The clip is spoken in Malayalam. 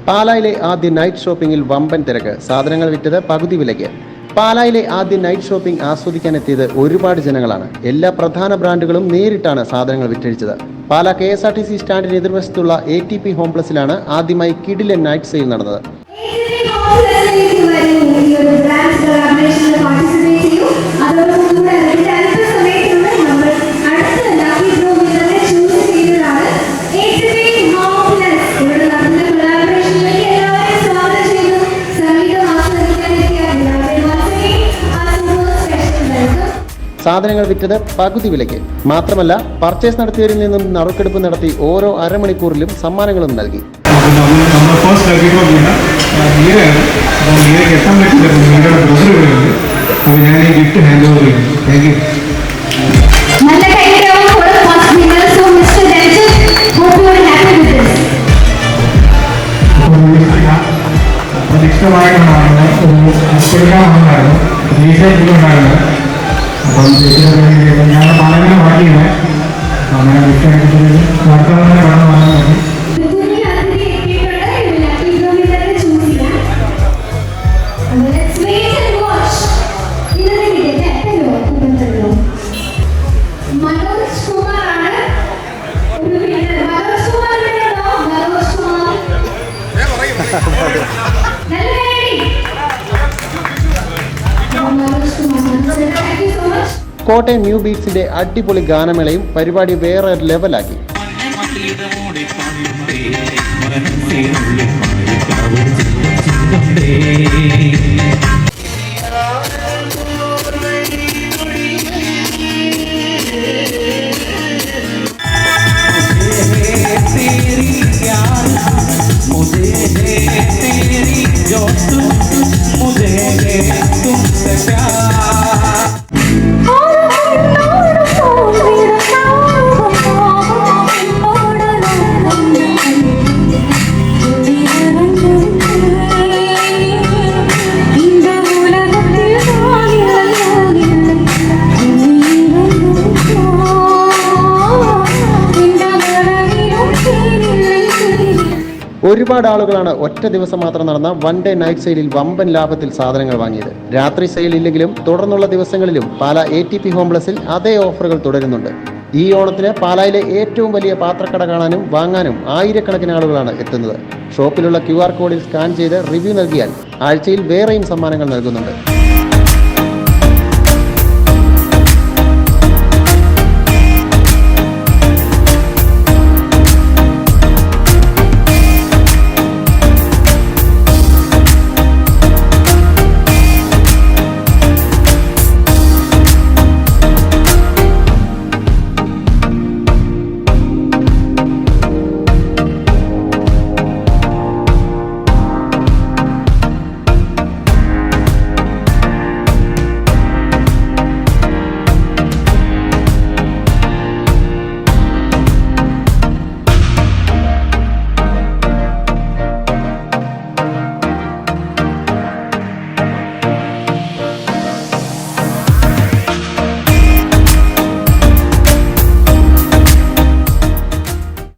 പാലായിലെ ആദ്യ നൈറ്റ് ഷോപ്പിംഗിൽ വമ്പൻ തിരക്ക്. സാധനങ്ങൾ വിറ്റത് പകുതി വിലയ്ക്ക്. പാലായിലെ ആദ്യ നൈറ്റ് ഷോപ്പിംഗ് ആസ്വദിക്കാനെത്തിയത് ഒരുപാട് ജനങ്ങളാണ്. എല്ലാ പ്രധാന ബ്രാൻഡുകളും നേരിട്ടാണ് സാധനങ്ങൾ വിറ്റഴിച്ചത്. പാലാ KSRTC സ്റ്റാൻഡിന് എതിർവശത്തുള്ള ATP ഹോം പ്ലസിലാണ് ആദ്യമായി കിഡിലൻ നൈറ്റ് സെയിൽ നടന്നത്. സാധനങ്ങൾ വിറ്റത് പകുതി വിലയ്ക്ക്. മാത്രമല്ല, പർച്ചേസ് നടത്തിയവരിൽ നിന്നും നറുക്കെടുപ്പ് നടത്തി ഓരോ അരമണിക്കൂറിലും സമ്മാനങ്ങളും നൽകി. അപ്പം ഞങ്ങൾ പാലങ്ങനെ പാടിയില്ല അങ്ങനെ വർത്തമാനം കടന്നു വന്നാൽ മതി. കോട്ടയം ന്യൂ ബീറ്റ്സിന്റെ അടിപൊളി ഗാനമേളയും പരിപാടി വേറെ ലെവലാക്കി. ഒരുപാട് ആളുകളാണ് ഒറ്റ ദിവസം മാത്രം നടന്ന വൺ ഡേ നൈറ്റ് സെയിലിൽ വമ്പൻ ലാഭത്തിൽ സാധനങ്ങൾ വാങ്ങിയത്. രാത്രി സെയിൽ ഇല്ലെങ്കിലും തുടർന്നുള്ള ദിവസങ്ങളിലും പാലാ ATP ഹോം പ്ലസിൽ അതേ ഓഫറുകൾ തുടരുന്നുണ്ട്. ഈ ഓണത്തിന് പാലായിലെ ഏറ്റവും വലിയ പാത്രക്കട കാണാനും വാങ്ങാനും ആയിരക്കണക്കിന് ആളുകളാണ് എത്തുന്നത്. ഷോപ്പിലുള്ള QR കോഡിൽ സ്കാൻ ചെയ്ത് റിവ്യൂ നൽകിയാൽ ആഴ്ചയിൽ വേറെയും സമ്മാനങ്ങൾ നൽകുന്നുണ്ട്.